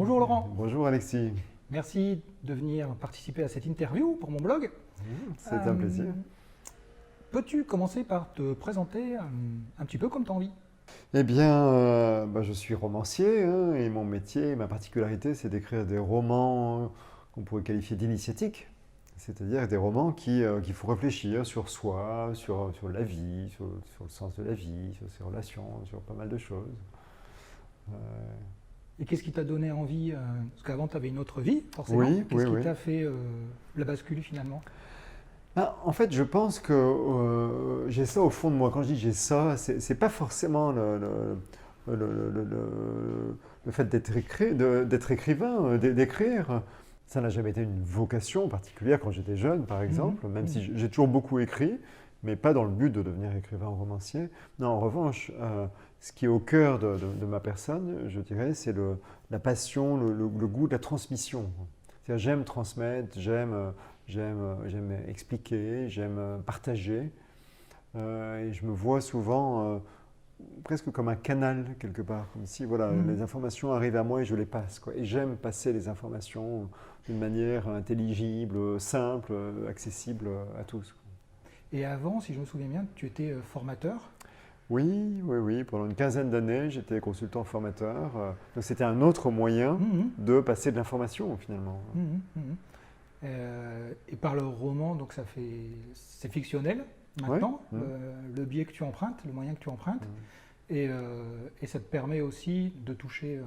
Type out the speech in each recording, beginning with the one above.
Bonjour Laurent. Bonjour Alexis. Merci de venir participer à cette interview pour mon blog. C'est un plaisir. Peux-tu commencer par te présenter un petit peu comme tu as envie? Eh bien, je suis romancier et mon métier, ma particularité, c'est d'écrire des romans qu'on pourrait qualifier d'initiatiques, c'est-à-dire des romans qui font réfléchir sur soi, sur la vie, sur le sens de la vie, sur ses relations, sur pas mal de choses. Et qu'est-ce qui t'a donné envie parce qu'avant tu avais une autre vie, forcément. Oui, Qu'est-ce qui oui. t'a fait la bascule finalement? En fait, je pense que j'ai ça au fond de moi. Quand je dis j'ai ça, c'est pas forcément le fait d'être écrivain, d'écrire. Ça n'a jamais été une vocation particulière quand j'étais jeune, par exemple, même si j'ai toujours beaucoup écrit, mais pas dans le but de devenir écrivain ou romancier. Non, en revanche, ce qui est au cœur de ma personne, je dirais, c'est la passion, le goût de la transmission. C'est-à-dire, j'aime transmettre, j'aime expliquer, j'aime partager. Et je me vois souvent presque comme un canal quelque part, comme si les informations arrivent à moi et je les passe, quoi. Et j'aime passer les informations d'une manière intelligible, simple, accessible à tous, quoi. Et avant, si je me souviens bien, tu étais formateur. Oui. Pendant une quinzaine d'années, j'étais consultant formateur. Donc c'était un autre moyen de passer de l'information finalement. Et par le roman, donc c'est fictionnel maintenant, le biais que tu empruntes, le moyen que tu empruntes, et ça te permet aussi de toucher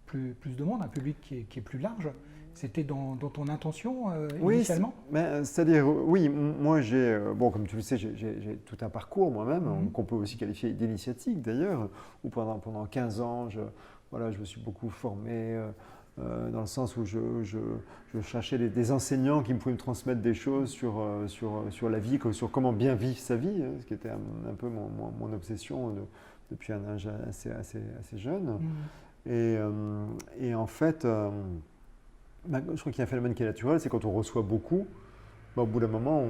plus de monde, un public qui est plus large. C'était dans ton intention initialement? C'est-à-dire, oui, moi j'ai, comme tu le sais, j'ai tout un parcours moi-même, qu'on peut aussi qualifier d'initiatique d'ailleurs, où pendant 15 ans, je me suis beaucoup formé, dans le sens où je cherchais des enseignants qui me pouvaient me transmettre des choses sur la vie, sur comment bien vivre sa vie, ce qui était un peu mon obsession depuis un âge assez jeune. Et en fait, je crois qu'il y a un phénomène qui est naturel, c'est quand on reçoit beaucoup, au bout d'un moment,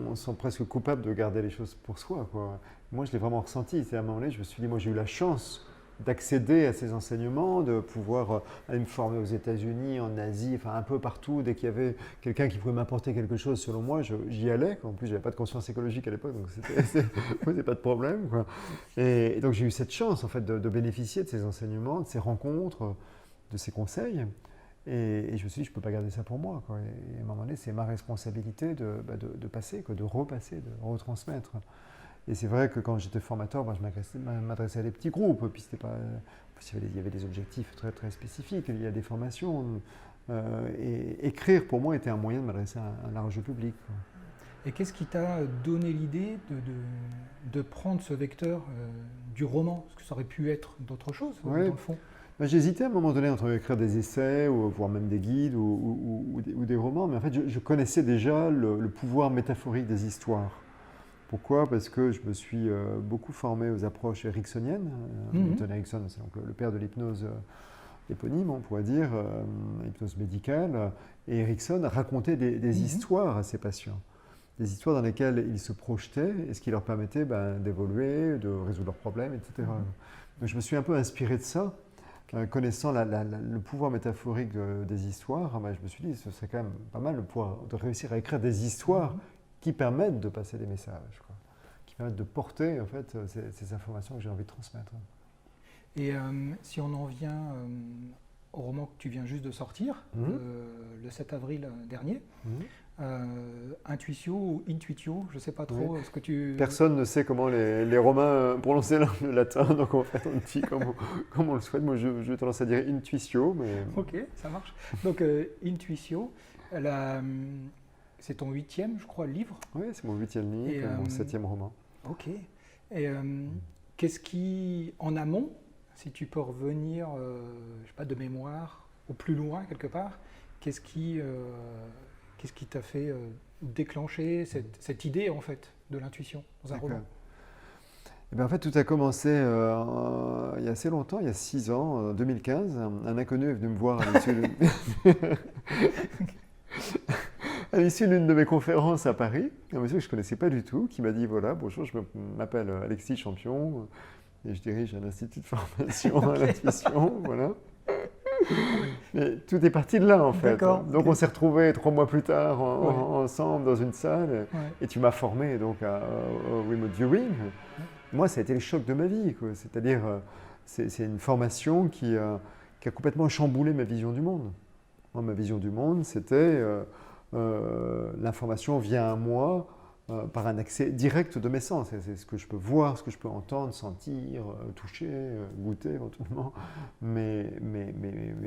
on se sent presque coupable de garder les choses pour soi, quoi. Moi, je l'ai vraiment ressenti. C'est à un moment donné, je me suis dit, moi, j'ai eu la chance d'accéder à ces enseignements, de pouvoir aller me former aux États-Unis, en Asie, enfin un peu partout. Dès qu'il y avait quelqu'un qui pouvait m'apporter quelque chose, selon moi, j'y allais. En plus, je n'avais pas de conscience écologique à l'époque, donc c'était pas de problème, quoi. Et donc, j'ai eu cette chance, en fait, de bénéficier de ces enseignements, de ces rencontres, de ces conseils. Et je me suis dit, je ne peux pas garder ça pour moi, quoi. Et à un moment donné, c'est ma responsabilité de passer, quoi, de repasser, de retransmettre. Et c'est vrai que quand j'étais formateur, je m'adressais à des petits groupes. Puis il y avait des objectifs très, très spécifiques. Il y a des formations. Et écrire, pour moi, était un moyen de m'adresser à un large public, quoi. Et qu'est-ce qui t'a donné l'idée de prendre ce vecteur du roman? Parce que ça aurait pu être d'autres choses, dans le fond. J'hésitais à un moment donné entre écrire des essais, voire même des guides ou des romans, mais en fait, je connaissais déjà le pouvoir métaphorique des histoires. Pourquoi? Parce que je me suis beaucoup formé aux approches ericksoniennes. Milton Erickson, c'est donc le père de l'hypnose éponyme, on pourrait dire, hypnose médicale. Et Erickson racontait des histoires à ses patients. Des histoires dans lesquelles ils se projetaient et ce qui leur permettait d'évoluer, de résoudre leurs problèmes, etc. Donc je me suis un peu inspiré de ça. Connaissant le pouvoir métaphorique des histoires, je me suis dit que ce serait quand même pas mal de réussir à écrire des histoires qui permettent de passer des messages, quoi, qui permettent de porter en fait, ces informations que j'ai envie de transmettre. Et si on en vient au roman que tu viens juste de sortir, le 7 avril dernier, Intuitio ou Intuitio, je ne sais pas trop ce que tu... Personne ne sait comment les Romains prononçaient le latin, donc on va faire un petit comme on le souhaite. Moi, je vais tendance à dire Intuitio. Mais... Ok, ça marche. Donc, Intuitio, c'est ton 8e, je crois, livre. Oui, c'est mon 8e livre, mon 7e roman. Ok. Et qu'est-ce qui, en amont, si tu peux revenir, je sais pas, de mémoire, au plus loin quelque part, qu'est-ce qui t'a fait déclencher cette idée en fait de l'intuition dans un roman? Eh bien, en fait, tout a commencé il y a assez longtemps, il y a 6 ans, en 2015. Un inconnu est venu me voir à l'issue d'une de mes conférences à Paris, un monsieur que je ne connaissais pas du tout, qui m'a dit, voilà, bonjour, je m'appelle Alexis Champion, et je dirige un institut de formation à l'intuition, voilà. Mais tout est parti de là, en fait. D'accord. Donc, on s'est retrouvés 3 mois plus tard ensemble dans une salle. Ouais. Et tu m'as formé donc au Remote Viewing. Moi, ça a été le choc de ma vie, quoi. C'est-à-dire, c'est une formation qui a complètement chamboulé ma vision du monde. Moi, ma vision du monde, c'était l'information vient à moi par un accès direct de mes sens. C'est ce que je peux voir, ce que je peux entendre, sentir, toucher, goûter éventuellement. Mais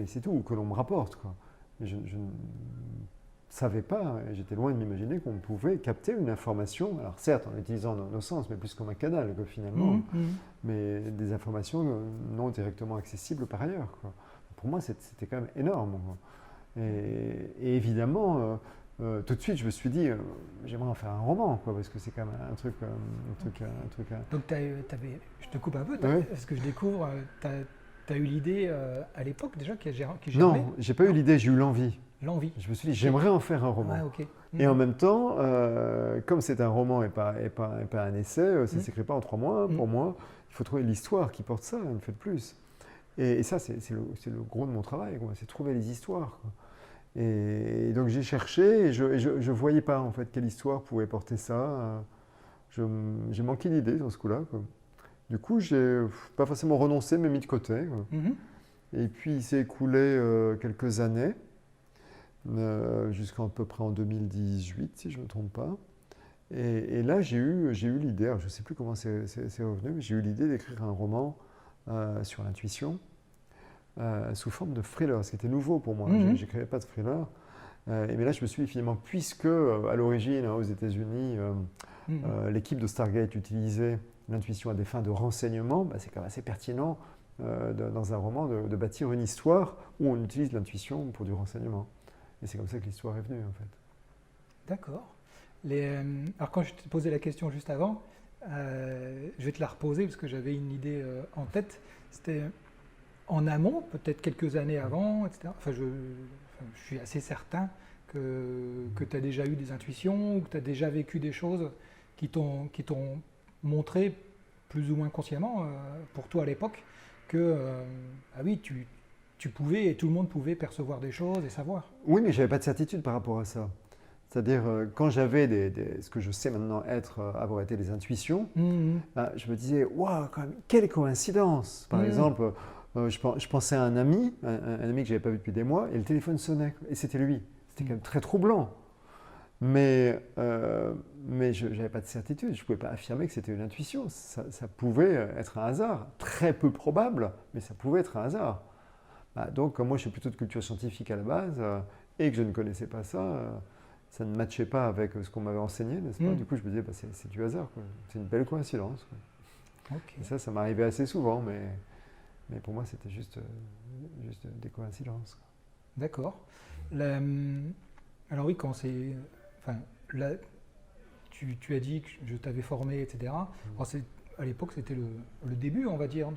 c'est tout, que l'on me rapporte, quoi. Je ne savais pas, j'étais loin de m'imaginer qu'on pouvait capter une information, alors certes en utilisant nos sens, mais plus comme un canal, quoi, finalement, mais des informations non directement accessibles par ailleurs, quoi. Pour moi, c'était quand même énorme, quoi. Et évidemment, tout de suite, je me suis dit, j'aimerais en faire un roman, quoi, parce que c'est quand même un truc. Donc, je te coupe un peu, Ouais. parce que je découvre, tu as eu l'idée à l'époque déjà qui germait. Non, j'ai pas eu l'idée, j'ai eu l'envie. L'envie. Je me suis dit, j'aimerais en faire un roman. Ah, ok. Et en même temps, comme c'est un roman et pas un essai, ça ne s'écrit pas en 3 mois. Pour moi, il faut trouver l'histoire qui porte ça, une fois de plus. Et ça, c'est le gros de mon travail, quoi. C'est trouver les histoires, quoi. Et donc j'ai cherché et je ne voyais pas en fait quelle histoire pouvait porter ça. J'ai manqué d'idées dans ce coup-là, quoi. Du coup, j'ai pas forcément renoncé, mais mis de côté, quoi. Et puis il s'est écoulé quelques années, jusqu'à peu près en 2018, si je ne me trompe pas. Et là, j'ai eu l'idée, alors je ne sais plus comment c'est revenu, mais j'ai eu l'idée d'écrire un roman sur l'intuition. Sous forme de thriller, ce qui était nouveau pour moi. Je n'écrivais pas de thriller. Mais là, je me suis dit finalement, puisque à l'origine, aux États-Unis, l'équipe de Stargate utilisait l'intuition à des fins de renseignement, c'est quand même assez pertinent dans un roman de bâtir une histoire où on utilise l'intuition pour du renseignement. Et c'est comme ça que l'histoire est venue, en fait. D'accord. Alors, quand je t'ai posé la question juste avant, je vais te la reposer parce que j'avais une idée en tête. C'était en amont, peut-être quelques années avant, etc. Enfin, je suis assez certain que tu as déjà eu des intuitions ou que tu as déjà vécu des choses qui t'ont montré, plus ou moins consciemment, pour toi à l'époque, que ah oui, tu pouvais et tout le monde pouvait percevoir des choses et savoir. Oui, mais je n'avais pas de certitude par rapport à ça. C'est-à-dire, quand j'avais ce que je sais maintenant avoir été des intuitions, je me disais, waouh, quand même, quelle coïncidence! Par exemple, je pensais à un ami que je n'avais pas vu depuis des mois, et le téléphone sonnait, et c'était lui. C'était quand même très troublant. Mais je n'avais pas de certitude, je ne pouvais pas affirmer que c'était une intuition. Ça pouvait être un hasard, très peu probable, mais ça pouvait être un hasard. Donc, comme moi je suis plutôt de culture scientifique à la base, et que je ne connaissais pas ça, ça ne matchait pas avec ce qu'on m'avait enseigné, n'est-ce pas? Du coup, je me disais, c'est du hasard, quoi. C'est une belle coïncidence, quoi. Okay. Et ça m'arrivait assez souvent, mais pour moi, c'était juste des coïncidences. D'accord. Alors oui, quand c'est... Enfin, là, tu as dit que je t'avais formé, etc. Alors à l'époque, c'était le début, on va dire,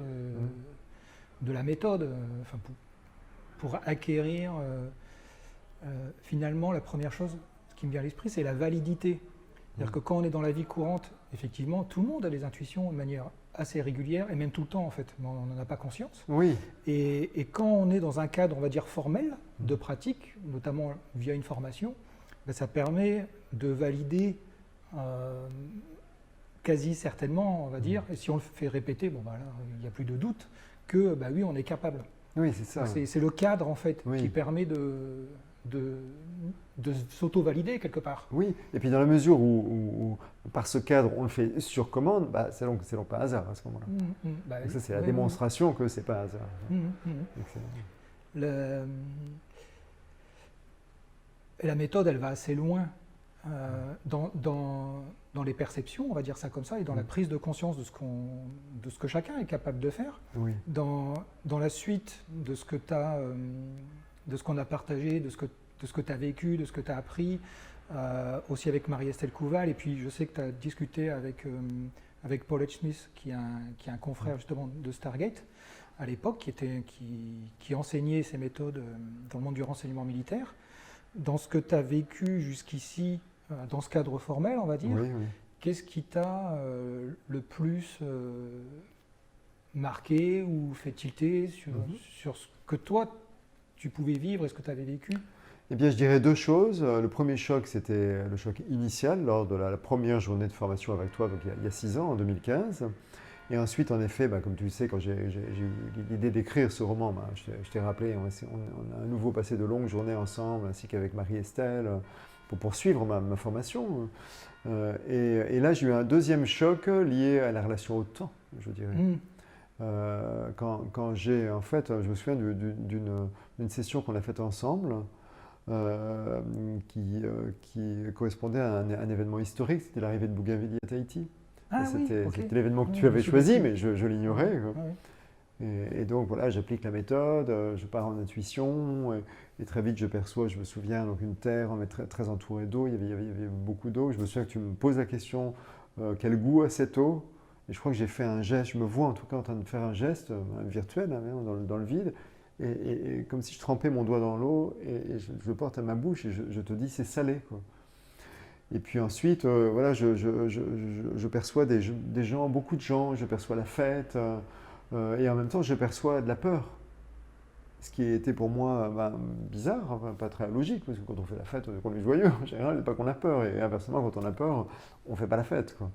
de la méthode. Enfin, pour acquérir, finalement, la première chose qui me vient à l'esprit, c'est la validité. C'est-à-dire que quand on est dans la vie courante, effectivement, tout le monde a des intuitions de manière assez régulière, et même tout le temps, en fait, mais on n'en a pas conscience. Oui. Et quand on est dans un cadre, on va dire, formel, de pratique, notamment via une formation, ça permet de valider quasi certainement, on va dire, et si on le fait répéter, là, il n'y a plus de doute, que oui, on est capable. Oui, c'est ça. C'est le cadre, en fait, qui permet de s'auto-valider quelque part. Oui, et puis dans la mesure où par ce cadre, on le fait sur commande, c'est donc pas hasard à ce moment-là. Donc ça, c'est la démonstration que c'est pas hasard. La méthode, elle va assez loin dans les perceptions, on va dire ça comme ça, et dans la prise de conscience de ce que chacun est capable de faire. Oui. Dans la suite de ce que de ce qu'on a partagé, de ce que tu as vécu, de ce que tu as appris, aussi avec Marie-Estelle Couval, et puis je sais que tu as discuté avec Paul H. Smith, qui est un confrère justement de Stargate, à l'époque, qui enseignait ces méthodes dans le monde du renseignement militaire. Dans ce que tu as vécu jusqu'ici, dans ce cadre formel, on va dire, qu'est-ce qui t'a le plus marqué ou fait tilter sur ce que toi, tu pouvais vivre et ce que tu avais vécu? Eh bien, je dirais deux choses. Le premier choc, c'était le choc initial lors de la première journée de formation avec toi, donc il y a 6 ans, en 2015. Et ensuite, en effet, comme tu le sais, quand j'ai eu l'idée d'écrire ce roman, je t'ai rappelé, on a à nouveau passé de longues journées ensemble, ainsi qu'avec Marie-Estelle, pour poursuivre ma formation. Et là, j'ai eu un deuxième choc lié à la relation au temps, je dirais. Quand en fait, je me souviens d'une session qu'on a faite ensemble, qui correspondait à un événement historique, c'était l'arrivée de Bougainville à Tahiti. C'était l'événement que tu avais choisi, mais je l'ignorais. Et donc voilà, j'applique la méthode, je pars en intuition, et très vite je perçois, je me souviens, donc une terre très, très entourée d'eau, il y avait beaucoup d'eau. Je me souviens que tu me poses la question, quel goût a cette eau? Et je crois que j'ai fait un geste, je me vois en tout cas en train de faire un geste virtuel, dans le vide, et comme si je trempais mon doigt dans l'eau, et je le porte à ma bouche, et je te dis c'est salé, quoi. Et puis ensuite, voilà, je perçois des gens, beaucoup de gens, je perçois la fête, et en même temps je perçois de la peur. Ce qui était pour moi bizarre, pas très logique, parce que quand on fait la fête, on est joyeux, en général, pas qu'on a peur, et inversement, quand on a peur, on ne fait pas la fête, quoi.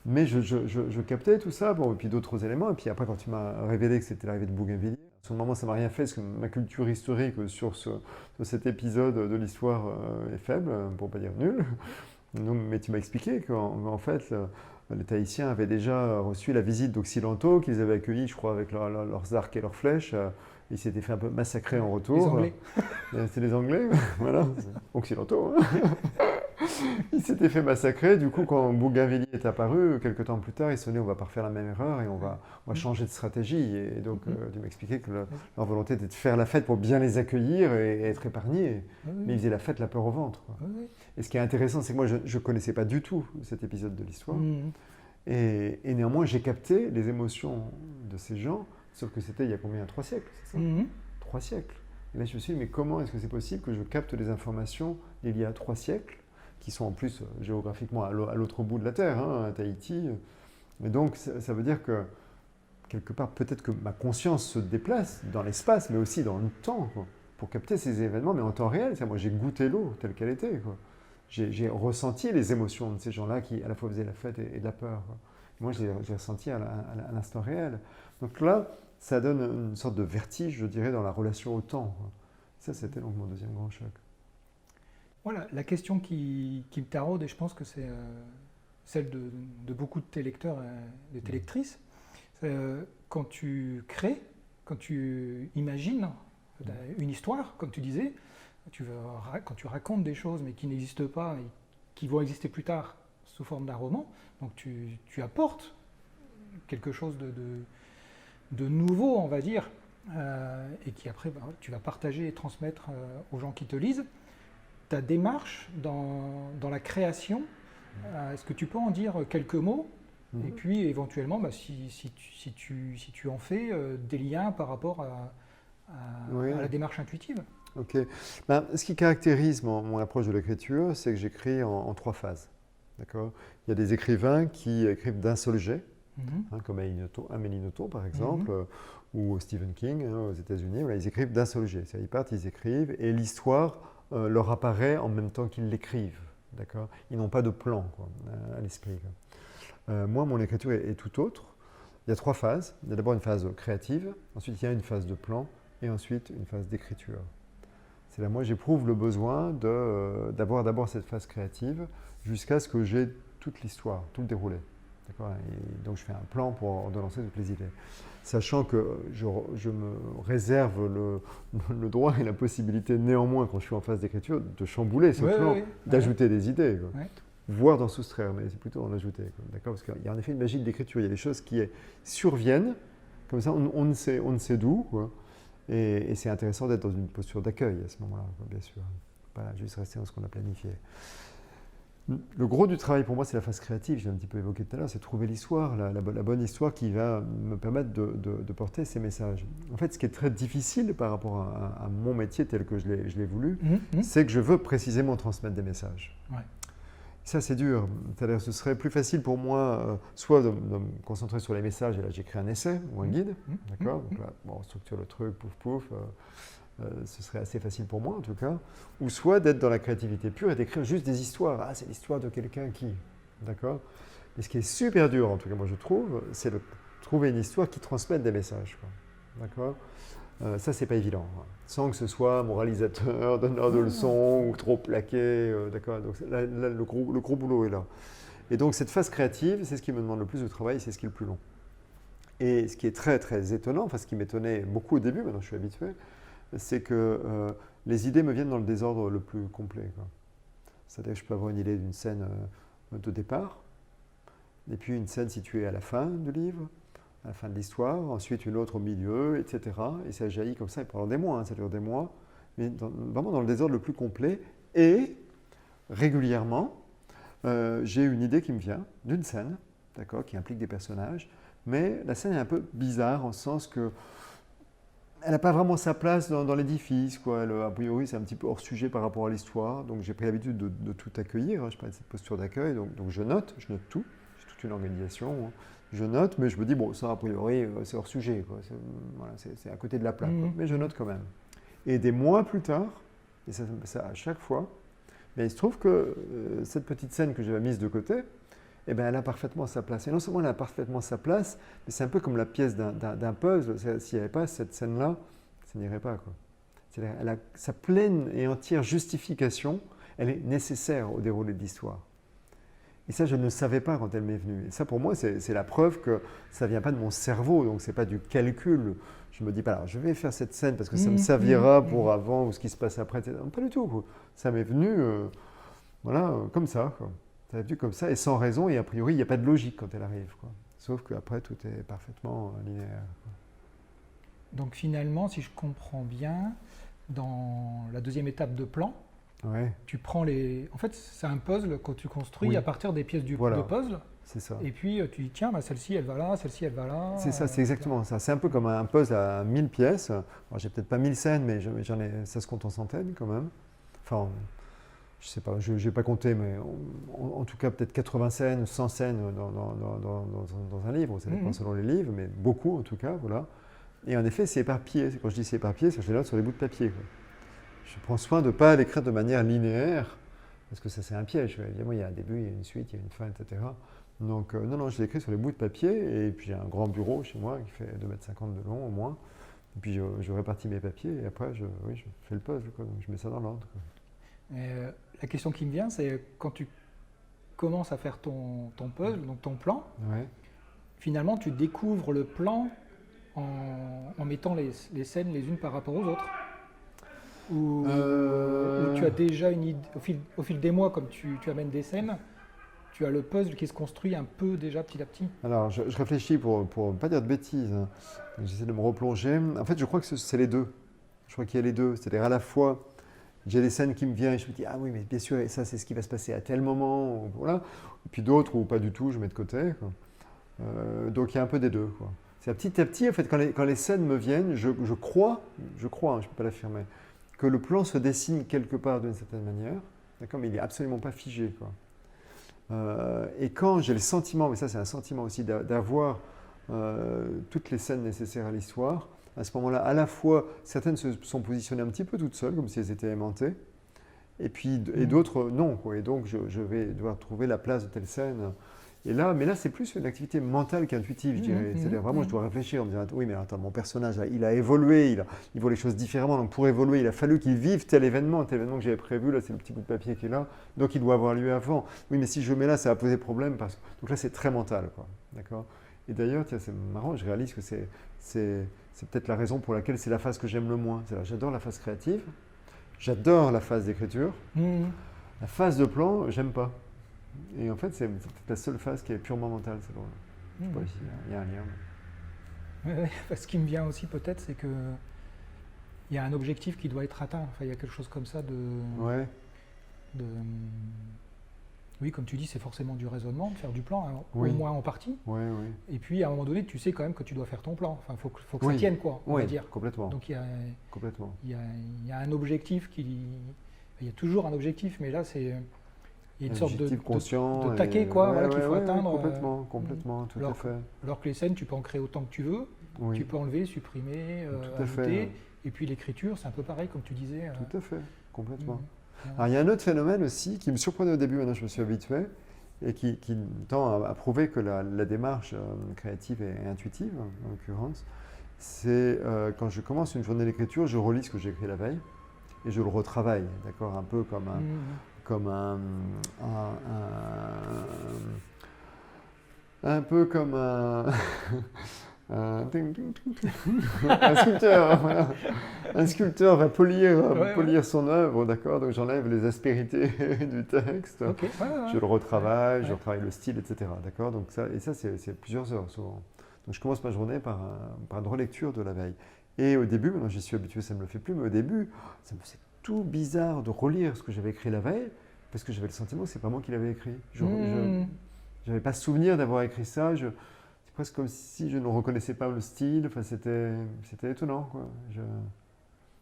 Mais je captais tout ça, bon, et puis d'autres éléments. Et puis après, quand tu m'as révélé que c'était l'arrivée de Bougainvilliers, à ce moment, ça ne m'a rien fait, parce que ma culture historique sur cet épisode de l'histoire est faible, pour ne pas dire nulle. Mais tu m'as expliqué qu'en fait, les Tahitiens avaient déjà reçu la visite d'Occidentaux, qu'ils avaient accueillis, je crois, avec leurs arcs et leurs flèches. Ils s'étaient fait un peu massacrer en retour. Les Anglais. C'est les Anglais, voilà, Occidentaux. Ils s'étaient fait massacrer. Du coup, quand Bougainvilliers est apparu, quelques temps plus tard, ils se sont dit on ne va pas refaire la même erreur et on va changer de stratégie. Et donc, tu m'expliquais que leur volonté était de faire la fête pour bien les accueillir et être épargnés. Mais ils faisaient la fête la peur au ventre, quoi. Et ce qui est intéressant, c'est que moi, je ne connaissais pas du tout cet épisode de l'histoire. Et néanmoins, j'ai capté les émotions de ces gens, sauf que c'était il y a combien? 3 siècles, c'est ça? 3 siècles. Et là, je me suis dit, mais comment est-ce que c'est possible que je capte des informations d'il y a 3 siècles, qui sont en plus géographiquement à l'autre bout de la Terre, à Tahiti. Et donc, ça veut dire que, quelque part, peut-être que ma conscience se déplace dans l'espace, mais aussi dans le temps, quoi, pour capter ces événements, mais en temps réel. Moi, j'ai goûté l'eau telle qu'elle était, quoi. J'ai ressenti les émotions de ces gens-là qui, à la fois, faisaient la fête et de la peur, quoi. Moi, je l'ai ressenti à l'instant réel. Donc là, ça donne une sorte de vertige, je dirais, dans la relation au temps, quoi. Ça, c'était donc mon deuxième grand choc. Voilà, la question qui me taraude, et je pense que c'est celle de beaucoup de tes lecteurs et de tes lectrices, quand tu crées, quand tu imagines une histoire, comme tu disais, quand tu racontes des choses mais qui n'existent pas et qui vont exister plus tard sous forme d'un roman, donc tu apportes quelque chose de nouveau, on va dire, et qui après tu vas partager et transmettre aux gens qui te lisent. Ta démarche dans la création, est-ce que tu peux en dire quelques mots? Et puis éventuellement, si tu en fais des liens par rapport à la démarche intuitive. Ok. Ce qui caractérise mon approche de l'écriture, c'est que j'écris en 3 phases. D'accord. Il y a des écrivains qui écrivent d'un seul jet, comme Amélie Nothomb par exemple, ou Stephen King aux États-Unis. Voilà, ils écrivent d'un seul jet. Ils partent, ils écrivent, et l'histoire leur apparaît en même temps qu'ils l'écrivent. D'accord. Ils n'ont pas de plan, quoi, à l'esprit. Moi, mon écriture est tout autre. Il y a 3 phases. Il y a d'abord une phase créative, ensuite il y a une phase de plan, et ensuite une phase d'écriture. C'est là, moi, j'éprouve le besoin d'avoir d'abord cette phase créative jusqu'à ce que j'ai toute l'histoire, tout le déroulé. D'accord. Et donc, je fais un plan pour de lancer toutes les idées. Sachant que je me réserve le droit et la possibilité, néanmoins, quand je suis en phase d'écriture, de chambouler ce plan, d'ajouter des idées, quoi. Voire d'en soustraire, mais c'est plutôt d'en ajouter. D'accord. Parce qu'il y a en effet une magie de l'écriture. Il y a des choses qui surviennent, comme ça, on ne sait d'où, quoi. Et c'est intéressant d'être dans une posture d'accueil à ce moment-là, bien sûr. Pas juste rester dans ce qu'on a planifié. Le gros du travail pour moi, c'est la phase créative, je l'ai un petit peu évoqué tout à l'heure, c'est trouver l'histoire, la bonne histoire qui va me permettre de porter ces messages. En fait, ce qui est très difficile par rapport à mon métier tel que je l'ai voulu, c'est que je veux précisément transmettre des messages. Ouais. Ça, c'est dur. C'est-à-dire, ce serait plus facile pour moi, soit de me concentrer sur les messages, et là j'écris un essai ou un guide, d'accord. Donc là, on structure le truc, pouf pouf, ce serait assez facile pour moi en tout cas, ou soit d'être dans la créativité pure et d'écrire juste des histoires. Ah, c'est l'histoire de quelqu'un qui, d'accord? Et ce qui est super dur, en tout cas moi je trouve, c'est de trouver une histoire qui transmette des messages, quoi. D'accord? Ça, c'est pas évident, hein. Sans que ce soit moralisateur, donneur de leçons ou trop plaqué, d'accord? Donc là, le gros boulot est là. Et donc cette phase créative, c'est ce qui me demande le plus de travail, c'est ce qui est le plus long. Et ce qui est très très étonnant, enfin ce qui m'étonnait beaucoup au début, maintenant je suis habitué, c'est que les idées me viennent dans le désordre le plus complet, quoi. C'est-à-dire que je peux avoir une idée d'une scène de départ, et puis une scène située à la fin du livre, à la fin de l'histoire, ensuite une autre au milieu, etc. Et ça jaillit comme ça pendant des mois, hein, ça dure des mois, mais vraiment dans le désordre le plus complet. Et régulièrement, j'ai une idée qui me vient d'une scène, d'accord, qui implique des personnages, mais la scène est un peu bizarre en ce sens que elle n'a pas vraiment sa place dans l'édifice, quoi. A priori, c'est un petit peu hors sujet par rapport à l'histoire, donc j'ai pris l'habitude de tout accueillir, hein. Je parlais de cette posture d'accueil, donc je note tout, j'ai toute une organisation, hein. Je note, mais je me dis, bon, ça, a priori, c'est hors sujet, quoi. Voilà, c'est à côté de la plaque, quoi. Mais je note quand même. Et des mois plus tard, et ça à chaque fois, mais il se trouve que cette petite scène que j'avais mise de côté, eh ben, elle a parfaitement sa place. Et non seulement elle a parfaitement sa place, mais c'est un peu comme la pièce d'un puzzle. S'il n'y avait pas cette scène-là, ça n'irait pas, quoi. C'est-à-dire, elle a sa pleine et entière justification, elle est nécessaire au déroulé de l'histoire. Et ça, je ne le savais pas quand elle m'est venue. Et ça, pour moi, c'est la preuve que ça ne vient pas de mon cerveau, donc ce n'est pas du calcul. Je me dis pas, alors je vais faire cette scène parce que ça me servira pour avant ou ce qui se passe après. Non, pas du tout, quoi. Ça m'est venu voilà, comme ça, quoi. Ça m'est venu comme ça et sans raison, et a priori, il n'y a pas de logique quand elle arrive, quoi. Sauf qu'après, tout est parfaitement linéaire, quoi. Donc finalement, si je comprends bien, dans la deuxième étape de plan, ouais. Tu prends les... En fait, c'est un puzzle que tu construis à partir des pièces de puzzle. C'est ça. Et puis tu dis, tiens, bah, celle-ci, elle va là, celle-ci, elle va là. C'est ça, c'est exactement ça. C'est un peu comme un puzzle à 1000 pièces. Alors, j'ai peut-être pas 1000 scènes, mais ça se compte en centaines quand même. Enfin, je sais pas, je n'ai pas compté, mais en tout cas, peut-être 80 scènes, 100 scènes dans un livre. Ça dépend selon les livres, mais beaucoup en tout cas, voilà. Et en effet, c'est éparpillé. Quand je dis c'est éparpillé, c'est que je les note sur des bouts de papier, quoi. Je prends soin de ne pas l'écrire de manière linéaire, parce que ça c'est un piège. Évidemment, il y a un début, il y a une suite, il y a une fin, etc. Donc non, je l'écris sur les bouts de papier, et puis j'ai un grand bureau chez moi qui fait 2,50 m de long au moins. Et puis je répartis mes papiers, et après je fais le puzzle, quoi. Donc je mets ça dans l'ordre. La question qui me vient, c'est quand tu commences à faire ton puzzle, donc ton plan, finalement tu découvres le plan en mettant les scènes les unes par rapport aux autres. Ou tu as déjà une idée, au fil des mois, comme tu amènes des scènes, tu as le puzzle qui se construit un peu déjà petit à petit. Alors, je réfléchis pour ne pas dire de bêtises, hein. J'essaie de me replonger. En fait, je crois que c'est les deux. Je crois qu'il y a les deux. C'est-à-dire, à la fois, j'ai des scènes qui me viennent et je me dis, ah oui, mais bien sûr, et ça, c'est ce qui va se passer à tel moment. Voilà. Et puis d'autres où pas du tout, je mets de côté, quoi. Donc, il y a un peu des deux, quoi. C'est petit à petit, en fait, quand les scènes me viennent, je crois, hein, je ne peux pas l'affirmer, que le plan se dessine quelque part d'une certaine manière, d'accord, mais il n'est absolument pas figé, quoi. Et quand j'ai le sentiment, mais ça c'est un sentiment aussi, d'avoir toutes les scènes nécessaires à l'histoire, à ce moment-là, à la fois, certaines se sont positionnées un petit peu toutes seules, comme si elles étaient aimantées, et puis d'autres non, quoi. Et donc je vais devoir trouver la place de telle scène. Et là, mais là, c'est plus une activité mentale qu'intuitive, je dirais. C'est-à-dire vraiment, je dois réfléchir en me disant, oui, mais attends, mon personnage, il a évolué, il voit les choses différemment. Donc pour évoluer, il a fallu qu'il vive tel événement que j'avais prévu. Là, c'est le petit bout de papier qui est là. Donc il doit avoir lieu avant. Oui, mais si je mets là, ça va poser problème. Donc là, c'est très mental, quoi. D'accord. Et d'ailleurs, tiens, c'est marrant, je réalise que c'est peut-être la raison pour laquelle c'est la phase que j'aime le moins. J'adore la phase créative, j'adore la phase d'écriture. La phase de plan, j'aime pas. Et en fait, c'est peut-être la seule phase qui est purement mentale, c'est drôle. Je ne sais pas s'il y a un lien. Ouais, ce qui me vient aussi peut-être, c'est qu'il y a un objectif qui doit être atteint. Enfin, il y a quelque chose comme ça oui, comme tu dis, c'est forcément du raisonnement, de faire du plan, hein, au moins en partie. Et puis, à un moment donné, tu sais quand même que tu dois faire ton plan. Enfin, faut que ça tienne, quoi, on va dire. Complètement. Donc, il y a un objectif il y a toujours un objectif, mais là, c'est... Il y a une sorte de taquet, quoi, voilà, qu'il faut atteindre. Complètement, tout à fait. Alors que les scènes, tu peux en créer autant que tu veux, tu peux enlever, supprimer, tout à ajouter, fait. Et puis l'écriture, c'est un peu pareil, comme tu disais. Tout à fait, complètement. Mhm. Alors il y a un autre phénomène aussi qui me surprenait au début, maintenant je me suis habitué, et qui tend à prouver que la démarche créative et intuitive, en l'occurrence, c'est quand je commence une journée d'écriture, je relis ce que j'ai écrit la veille et je le retravaille, d'accord, un peu comme un peu comme un sculpteur, voilà. Un sculpteur va polir son œuvre, d'accord. Donc j'enlève les aspérités du texte, Okay. je le retravaille, je retravaille le style, etc. D'accord. Donc ça c'est plusieurs heures souvent. Donc je commence ma journée par une relecture de la veille. Et au début, maintenant j'y suis habitué, ça ne me le fait plus, mais au début, ça me faisait tout bizarre de relire ce que j'avais écrit la veille, parce que j'avais le sentiment que c'est pas moi qui l'avais écrit. Je n'avais pas souvenir d'avoir écrit ça. C'est presque comme si je ne reconnaissais pas le style. Enfin, c'était étonnant, quoi.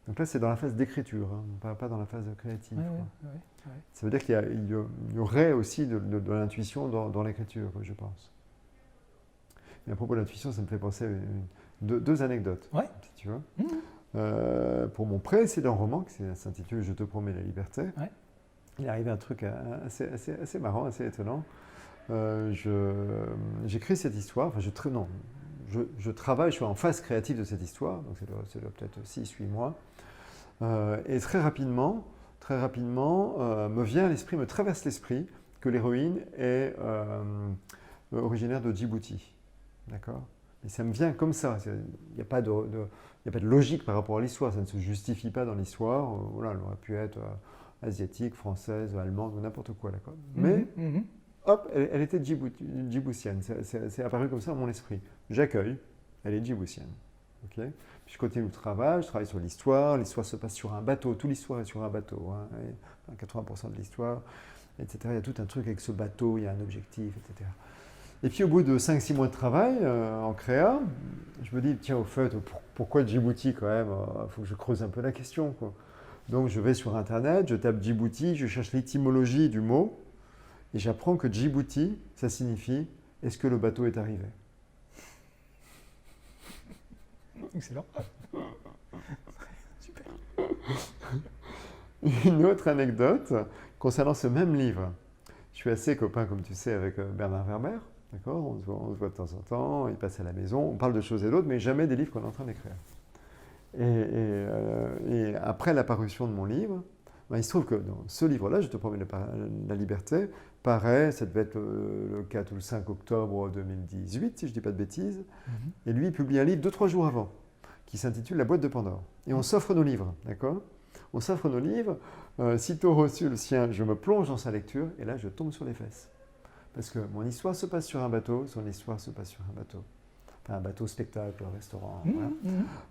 Donc là, c'est dans la phase d'écriture, hein, pas dans la phase créative. Ça veut dire qu'il y aurait aussi de l'intuition dans l'écriture, je pense. Et à propos de l'intuition, ça me fait penser à deux anecdotes, si tu veux. Pour mon précédent roman, qui s'intitule « Je te promets la liberté », il est arrivé un truc assez marrant, assez étonnant. J'écris cette histoire, enfin je travaille, je suis en phase créative de cette histoire, donc c'est peut-être 6-8 mois. Et très rapidement, me vient à l'esprit, me traverse l'esprit que l'héroïne est originaire de Djibouti. D'accord ? Et ça me vient comme ça. Il n'y a pas de logique par rapport à l'histoire, ça ne se justifie pas dans l'histoire. Voilà, elle aurait pu être asiatique, française, allemande ou n'importe quoi, d'accord ? Mais hop, elle était djiboutienne. C'est apparu comme ça dans mon esprit. J'accueille, elle est djiboutienne. Okay. Puis je continue le travail, je travaille sur l'histoire. L'histoire se passe sur un bateau. Toute l'histoire est sur un bateau. Hein, 80% de l'histoire, etc. Il y a tout un truc avec ce bateau, il y a un objectif, etc. Et puis au bout de 5-6 mois de travail en créa, je me dis, tiens, au fait, pourquoi Djibouti quand même ? Il faut que je creuse un peu la question, quoi. Donc je vais sur Internet, je tape Djibouti, je cherche l'étymologie du mot. Et j'apprends que Djibouti, ça signifie « est-ce que le bateau est arrivé ?» Excellent. Super. Une autre anecdote concernant ce même livre. Je suis assez copain, comme tu sais, avec Bernard Werber. D'accord ? On se voit de temps en temps, il passe à la maison, on parle de choses et d'autres, mais jamais des livres qu'on est en train d'écrire. Et après la parution de mon livre, il se trouve que dans ce livre-là, Je te promets la liberté, paraît, ça devait être le 4 ou le 5 octobre 2018, si je ne dis pas de bêtises. Et lui, il publie un livre 2-3 jours avant, qui s'intitule La boîte de Pandore. Et on s'offre nos livres, d'accord ? On s'offre nos livres. Sitôt reçu le sien, je me plonge dans sa lecture, et là, je tombe sur les fesses. Parce que mon histoire se passe sur un bateau, son histoire se passe sur un bateau. Enfin, un bateau spectacle, un restaurant.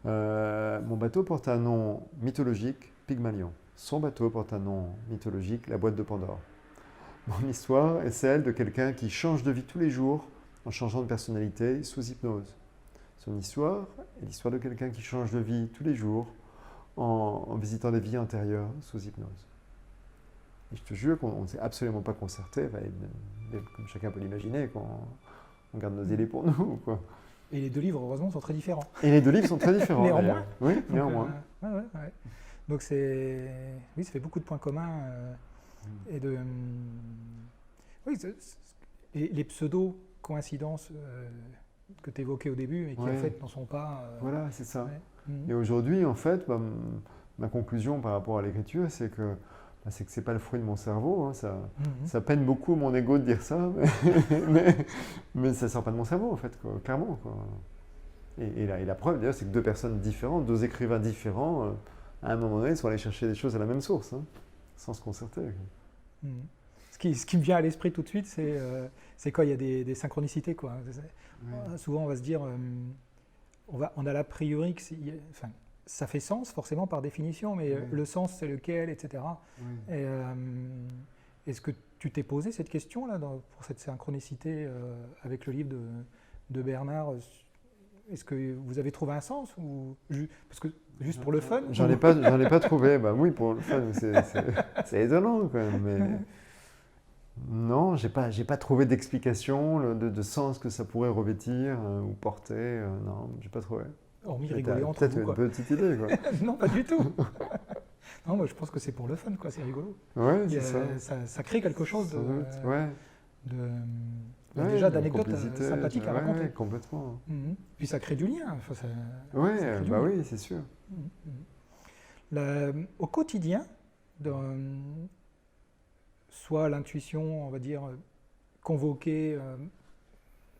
Voilà. Mon bateau porte un nom mythologique, Pygmalion. Son bateau porte un nom mythologique, la boîte de Pandore. Mon histoire est celle de quelqu'un qui change de vie tous les jours en changeant de personnalité sous hypnose. Son histoire est l'histoire de quelqu'un qui change de vie tous les jours en visitant des vies antérieures sous hypnose. Et je te jure qu'on ne s'est absolument pas concerté, comme chacun peut l'imaginer, qu'on garde nos idées pour nous, quoi. Et les deux livres, heureusement, sont très différents. Et les deux livres sont très différents. Néanmoins. Oui, néanmoins. Donc ça fait beaucoup de points communs. Et les pseudo-coïncidences que tu évoquais au début et qui en fait n'en sont pas. Voilà, c'est ça. Et aujourd'hui, en fait, ma conclusion par rapport à l'écriture, c'est que c'est pas le fruit de mon cerveau. Hein, ça peine beaucoup mon ego de dire ça, mais ça sort pas de mon cerveau, en fait, quoi, clairement. Quoi. Et la preuve, d'ailleurs, c'est que deux personnes différentes, deux écrivains différents, à un moment donné, sont allés chercher des choses à la même source, hein, sans se concerter. Ce qui me vient à l'esprit tout de suite, c'est quand il y a des synchronicités, quoi. Souvent, on va se dire, on a l'a priori que ça fait sens, forcément, par définition, mais le sens, c'est lequel, etc. Et, est-ce que tu t'es posé cette question-là pour cette synchronicité avec le livre de Bernard ? Est-ce que vous avez trouvé un sens ou parce que juste pour le fun ? J'en ai pas trouvé. Bah oui, pour le fun, c'est étonnant quand même. Mais non, j'ai pas trouvé d'explication de sens que ça pourrait revêtir ou porter. Non, j'ai pas trouvé. hormis rigoler entre peut-être vous, une quoi. petite idée, quoi. Non, pas du tout. Non, moi je pense que c'est pour le fun, quoi. C'est rigolo. Ouais, Il y c'est a- ça. ça crée quelque chose Sans doute, ouais. Ouais, déjà de d'anecdotes complicité, sympathiques à ouais, raconter. ouais, complètement. Mhm. Puis ça crée du lien. Enfin, ça Ouais, crée du bah lien. oui, c'est sûr. Mhm. Mhm. Au quotidien, dans, soit l'intuition, on va dire, convoquée,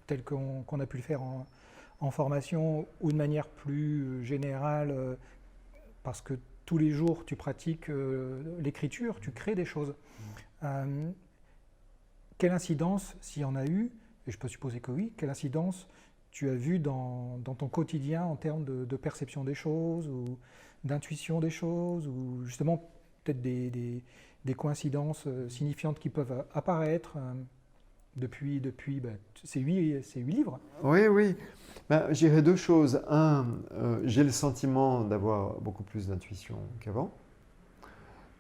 telle qu'on a pu le faire en formation, ou de manière plus générale, parce que tous les jours tu pratiques l'écriture, tu crées des choses. Quelle incidence, s'il y en a eu, et je peux supposer que oui, quelle incidence tu as vu dans ton quotidien en termes de perception des choses, ou d'intuition des choses, ou justement peut-être des coïncidences signifiantes qui peuvent apparaître depuis ces 8 livres. Oui, oui. Ben, je dirais deux choses. Un, j'ai le sentiment d'avoir beaucoup plus d'intuition qu'avant.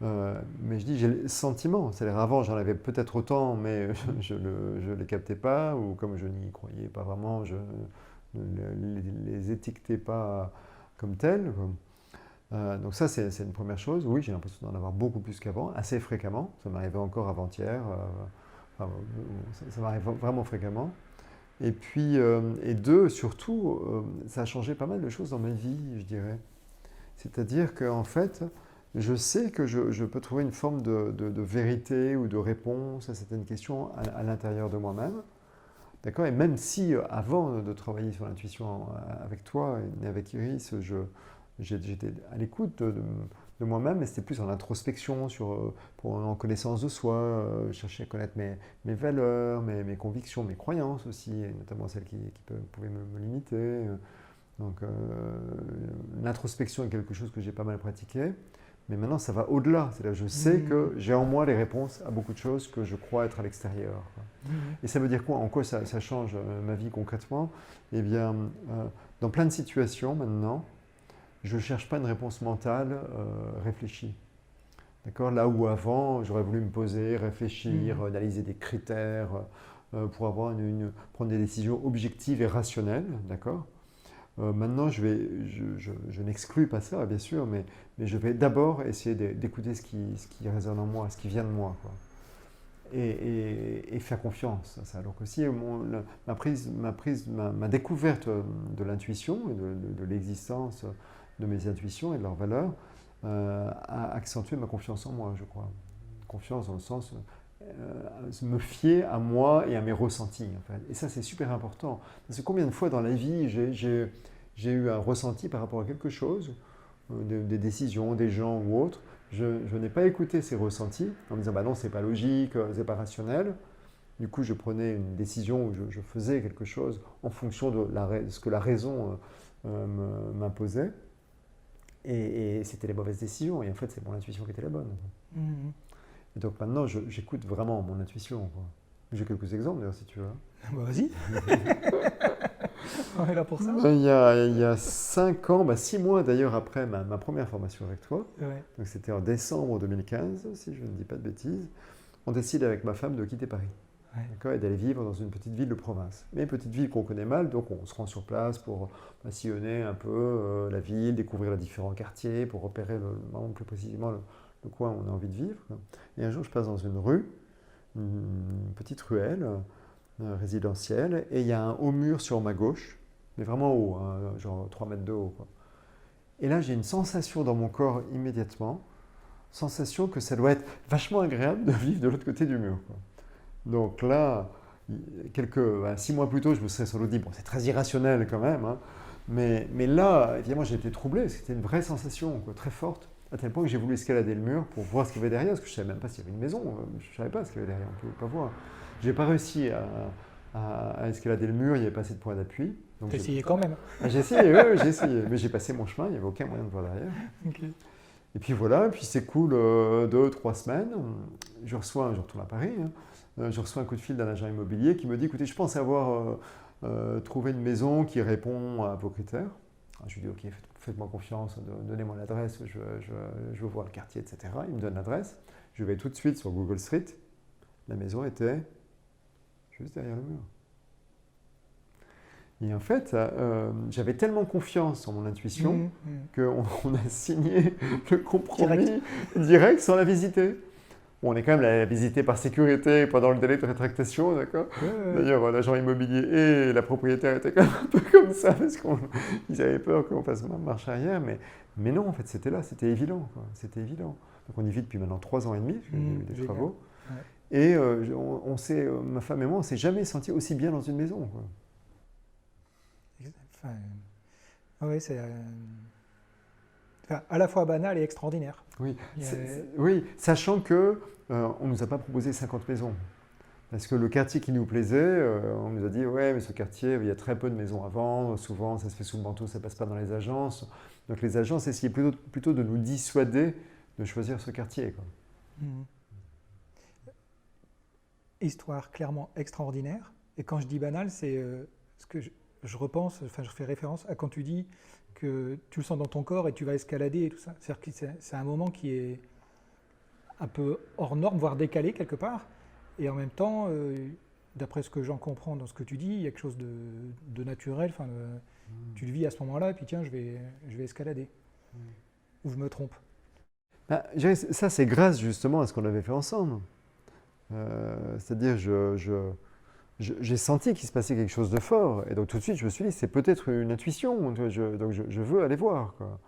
Mais je dis j'ai le sentiment, c'est-à-dire avant j'en avais peut-être autant, mais je ne les captais pas, ou comme je n'y croyais pas vraiment, je ne les étiquetais pas comme tels. Donc ça c'est une première chose. Oui, j'ai l'impression d'en avoir beaucoup plus qu'avant, assez fréquemment. Ça m'arrivait encore avant-hier. Enfin, ça m'arrive vraiment fréquemment. Et puis, et deux, surtout, ça a changé pas mal de choses dans ma vie, je dirais. C'est-à-dire qu'en fait, je sais que je peux trouver une forme de vérité ou de réponse à certaines questions à l'intérieur de moi-même. D'accord? Et même si avant de travailler sur l'intuition avec toi et avec Iris, j'étais à l'écoute de moi-même, mais c'était plus en introspection, en connaissance de soi, chercher à connaître mes valeurs, mes convictions, mes croyances aussi, et notamment celles qui pouvaient me limiter. Donc l'introspection est quelque chose que j'ai pas mal pratiqué, mais maintenant ça va au-delà. C'est-à-dire je sais que j'ai en moi les réponses à beaucoup de choses que je crois être à l'extérieur. Et ça veut dire quoi? En quoi ça change ma vie concrètement? Eh bien, dans plein de situations maintenant, je ne cherche pas une réponse mentale réfléchie. D'accord? Là où avant, j'aurais voulu me poser, réfléchir, analyser des critères pour prendre des décisions objectives et rationnelles. D'accord? Maintenant, je n'exclus pas ça, bien sûr, mais je vais d'abord essayer d'écouter ce qui résonne en moi, ce qui vient de moi, quoi. Et faire confiance à ça. Donc aussi, ma découverte de l'intuition et de l'existence de mes intuitions et de leurs valeurs a accentué ma confiance en moi, je crois. Confiance dans le sens me fier à moi et à mes ressentis. En fait. Et ça, c'est super important. Parce que combien de fois dans la vie, j'ai eu un ressenti par rapport à quelque chose, des décisions, des gens ou autres. Je n'ai pas écouté ces ressentis en me disant bah non, c'est pas logique, c'est pas rationnel. Du coup, je prenais une décision où je faisais quelque chose en fonction de ce que la raison m'imposait. Et c'était les mauvaises décisions. Et en fait, c'est mon intuition qui était la bonne. Et donc maintenant, j'écoute vraiment mon intuition. Quoi. J'ai quelques exemples d'ailleurs, si tu veux. Bah, vas-y. On est là pour ça. Il y a 5 ans, 6 mois d'ailleurs après ma première formation avec toi, donc c'était en décembre 2015, si je ne dis pas de bêtises, on décide avec ma femme de quitter Paris. Et d'aller vivre dans une petite ville de province. Mais une petite ville qu'on connaît mal, donc on se rend sur place pour sillonner un peu la ville, découvrir les différents quartiers, pour repérer plus précisément le coin où on a envie de vivre. Et un jour, je passe dans une rue, une petite ruelle résidentielle, et il y a un haut mur sur ma gauche, mais vraiment haut, hein, genre 3 mètres de haut. Quoi. Et là, j'ai une sensation dans mon corps immédiatement, sensation que ça doit être vachement agréable de vivre de l'autre côté du mur. Quoi. Donc là, 6 mois plus tôt, je me serais sans doute dit, bon, c'est très irrationnel quand même, hein, mais là, évidemment, j'ai été troublé, c'était une vraie sensation, quoi, très forte, à tel point que j'ai voulu escalader le mur pour voir ce qu'il y avait derrière, parce que je ne savais même pas s'il y avait une maison, je ne savais pas ce qu'il y avait derrière, on ne pouvait pas voir. Je n'ai pas réussi à escalader le mur, il n'y avait pas assez de points d'appui. T'as essayé quand même? J'ai essayé, oui, j'ai essayé, mais j'ai passé mon chemin, il n'y avait aucun moyen de voir derrière. Okay. Et puis voilà, puis c'est cool, 2-3 semaines, je retourne à Paris, hein, je reçois un coup de fil d'un agent immobilier qui me dit, écoutez, je pense avoir trouvé une maison qui répond à vos critères. Alors, je lui dis, ok, faites-moi confiance, donnez-moi l'adresse, je veux voir le quartier, etc. Il me donne l'adresse, je vais tout de suite sur Google Street, la maison était juste derrière le mur. Et en fait, j'avais tellement confiance en mon intuition qu'on a signé le compromis direct sans la visiter. Bon, on est quand même la visiter par sécurité pendant le délai de rétractation, d'accord. D'ailleurs, l'agent immobilier et la propriétaire étaient quand même un peu comme ça, parce qu'ils avaient peur qu'on fasse marche arrière. Mais non, en fait, c'était là, c'était évident, quoi. C'était évident. Donc on y vit depuis maintenant 3 ans et demi, j'ai eu des travaux. Ouais. Et ma femme et moi, on ne s'est jamais senti aussi bien dans une maison, quoi. Enfin, oui, c'est à la fois banal et extraordinaire. Oui, oui, sachant que on ne nous a pas proposé 50 maisons. Parce que le quartier qui nous plaisait, on nous a dit « ouais, mais ce quartier, il y a très peu de maisons à vendre, souvent ça se fait sous le manteau, ça ne passe pas dans les agences ». Donc les agences essayaient plutôt de nous dissuader de choisir ce quartier, quoi. Histoire clairement extraordinaire. Et quand je dis banal, c'est ce que je repense, enfin je fais référence à quand tu dis que tu le sens dans ton corps et tu vas escalader et tout ça. C'est-à-dire que c'est un moment qui est un peu hors norme, voire décalé quelque part. Et en même temps, d'après ce que j'en comprends dans ce que tu dis, il y a quelque chose de naturel. Enfin, tu le vis à ce moment-là et puis tiens, je vais escalader. Ou je me trompe. Bah, ça, c'est grâce justement à ce qu'on avait fait ensemble. C'est-à-dire, j'ai senti qu'il se passait quelque chose de fort. Et donc tout de suite, je me suis dit, c'est peut-être une intuition. Donc je veux aller voir, quoi.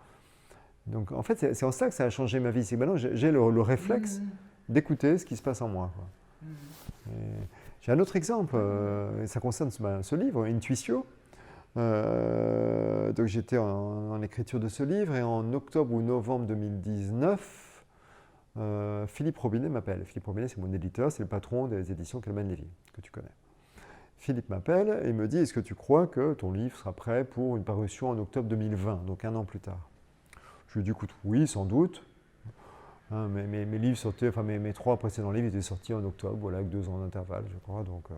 Donc en fait, c'est en ça que ça a changé ma vie. C'est que maintenant, j'ai le réflexe d'écouter ce qui se passe en moi, quoi. J'ai un autre exemple, et ça concerne ce livre, Intuitio. Donc j'étais en écriture de ce livre et en octobre ou novembre 2019, Philippe Robinet m'appelle. Philippe Robinet, c'est mon éditeur, c'est le patron des éditions Calman Lévy, que tu connais. Philippe m'appelle et me dit « Est-ce que tu crois que ton livre sera prêt pour une parution en octobre 2020, donc 1 an plus tard ?» Je lui ai dit « Écoute, oui, sans doute. » Hein, mes livres sortaient, enfin mes 3 précédents livres étaient sortis en octobre, voilà, avec 2 ans d'intervalle, je crois. Donc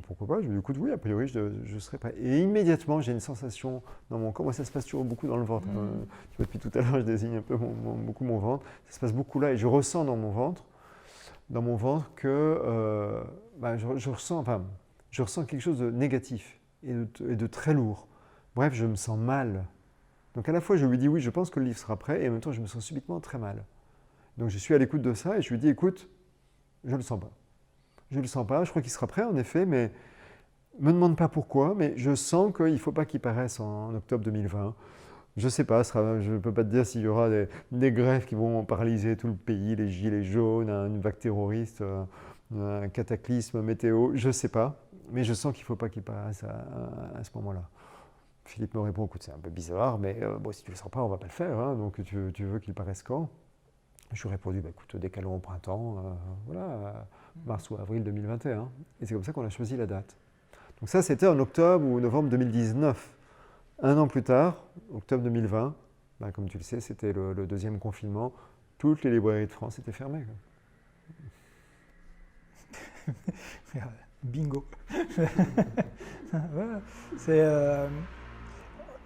pourquoi pas? Je lui dis écoute, oui, a priori, je serai prêt. Et immédiatement, j'ai une sensation dans mon corps. Moi, ça se passe toujours beaucoup dans le ventre. Tu vois, depuis tout à l'heure, je désigne un peu beaucoup mon ventre. Ça se passe beaucoup là et je ressens dans mon ventre que je ressens quelque chose de négatif et de très lourd. Bref, je me sens mal. Donc à la fois, je lui dis oui, je pense que le livre sera prêt et en même temps, je me sens subitement très mal. Donc je suis à l'écoute de ça et je lui dis écoute, je ne le sens pas. Je ne le sens pas, je crois qu'il sera prêt en effet, mais ne me demande pas pourquoi, mais je sens qu'il ne faut pas qu'il paraisse en octobre 2020. Je ne sais pas, je ne peux pas te dire s'il y aura des grèves qui vont paralyser tout le pays, les gilets jaunes, une vague terroriste, un cataclysme météo, je ne sais pas, mais je sens qu'il ne faut pas qu'il paraisse à ce moment-là. Philippe me répond, écoute, c'est un peu bizarre, mais bon, si tu ne le sens pas, on ne va pas le faire, hein, donc tu veux qu'il paraisse quand? Je lui ai répondu, écoute, décalons au printemps, voilà, mars ou avril 2021. Et c'est comme ça qu'on a choisi la date. Donc ça, c'était en octobre ou novembre 2019. 1 an plus tard, octobre 2020, comme tu le sais, c'était le 2e confinement. Toutes les librairies de France étaient fermées, quoi. Bingo. C'est,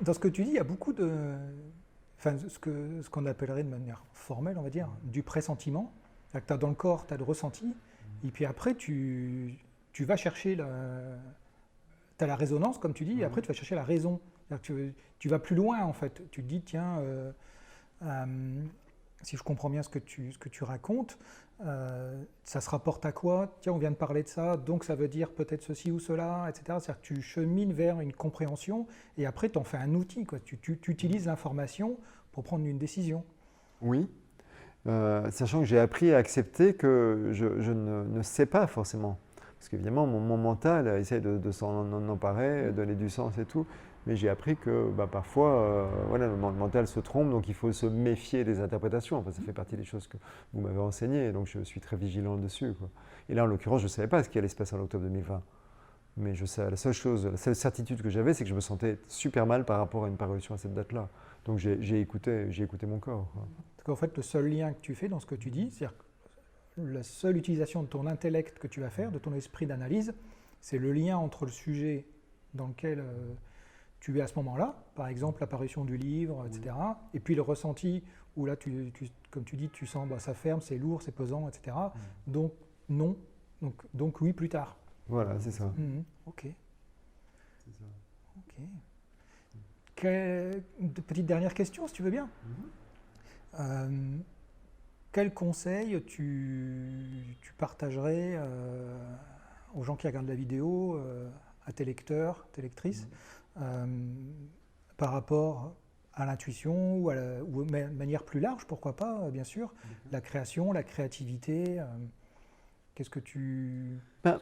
dans ce que tu dis, il y a beaucoup de... Enfin, ce qu'on appellerait de manière formelle, on va dire, du pressentiment. Tu as dans le corps, tu as le ressenti, et puis après, tu vas chercher tu as la résonance, comme tu dis, et après, tu vas chercher la raison. Tu vas plus loin, en fait. Tu te dis, tiens, si je comprends bien ce que tu racontes, ça se rapporte à quoi? Tiens, on vient de parler de ça, donc ça veut dire peut-être ceci ou cela, etc. C'est-à-dire que tu chemines vers une compréhension et après, tu en fais un outil, quoi. Tu utilises l'information pour prendre une décision. Oui, sachant que j'ai appris à accepter que je ne sais pas forcément. Parce qu'évidemment, mon mental essaie de s'en emparer, donner du sens et tout. Mais j'ai appris que parfois, voilà, le mental se trompe, donc il faut se méfier des interprétations. Enfin, ça fait partie des choses que vous m'avez enseignées, donc je suis très vigilant dessus, quoi. Et là, en l'occurrence, je ne savais pas ce qui allait se passer en octobre 2020. Mais la seule certitude que j'avais, c'est que je me sentais super mal par rapport à une parution à cette date-là. Donc j'ai écouté mon corps, quoi. Parce qu'en fait, le seul lien que tu fais dans ce que tu dis, c'est-à-dire que la seule utilisation de ton intellect que tu vas faire, de ton esprit d'analyse, c'est le lien entre le sujet dans lequel tu es à ce moment-là, par exemple l'apparition du livre, etc. Et puis le ressenti où là, comme tu dis, tu sens ça ferme, c'est lourd, c'est pesant, etc. Donc non, donc oui, plus tard. Voilà, c'est ça. Ok. C'est ça. Ok. Petite dernière question, si tu veux bien. Quel conseil tu partagerais aux gens qui regardent la vidéo, à tes lecteurs, tes lectrices, par rapport à l'intuition ou de manière plus large, pourquoi pas, bien sûr, la création, la créativité. Qu'est-ce que tu dirais?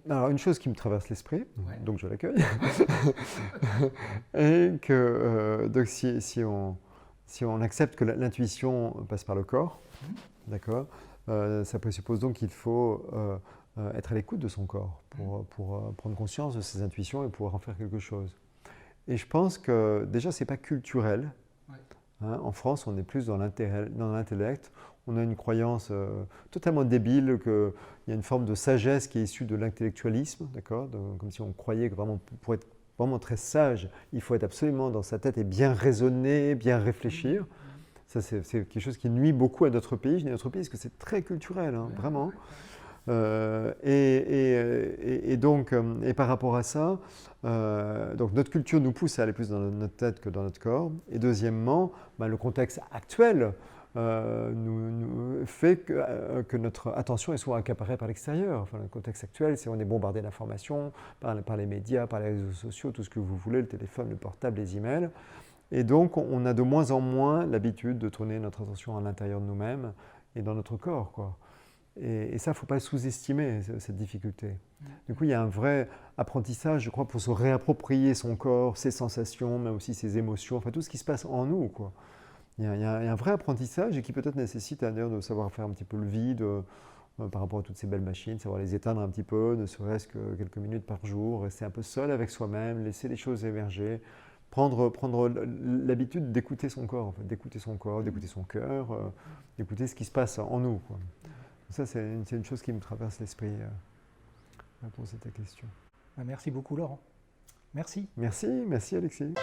Alors, une chose qui me traverse l'esprit, Ouais. donc je l'accueille, et que donc si on accepte que l'intuition passe par le corps, d'accord, ça présuppose donc qu'il faut être à l'écoute de son corps pour prendre conscience de ses intuitions et pouvoir en faire quelque chose. Et je pense que déjà, ce n'est pas culturel. Ouais. Hein, en France, on est plus dans l'intellect. On a une croyance totalement débile qu'il y a une forme de sagesse qui est issue de l'intellectualisme, d'accord, comme si on croyait que vraiment, pour être vraiment très sage, il faut être absolument dans sa tête et bien raisonner, bien réfléchir. Ça, c'est quelque chose qui nuit beaucoup à notre pays. Je dis notre pays parce que c'est très culturel, hein, vraiment. Et donc, et par rapport à ça, donc notre culture nous pousse à aller plus dans notre tête que dans notre corps. Et deuxièmement, le contexte actuel nous fait que notre attention est souvent accaparée par l'extérieur. Enfin, le contexte actuel, c'est on est bombardé d'informations par les médias, par les réseaux sociaux, tout ce que vous voulez, le téléphone, le portable, les emails. Et donc, on a de moins en moins l'habitude de tourner notre attention à l'intérieur de nous-mêmes et dans notre corps, quoi. Et ça, il ne faut pas sous-estimer cette difficulté. Du coup, il y a un vrai apprentissage, je crois, pour se réapproprier son corps, ses sensations, mais aussi ses émotions, enfin tout ce qui se passe en nous, quoi. Il y a un vrai apprentissage et qui peut-être nécessite d'ailleurs de savoir faire un petit peu le vide par rapport à toutes ces belles machines, savoir les éteindre un petit peu, ne serait-ce que quelques minutes par jour, rester un peu seul avec soi-même, laisser les choses émerger, prendre l'habitude d'écouter son corps, en fait, d'écouter son corps, d'écouter son cœur, d'écouter ce qui se passe en nous, quoi. Ça, c'est une chose qui me traverse l'esprit pour cette question. Merci beaucoup, Laurent. Merci. Merci Alexis.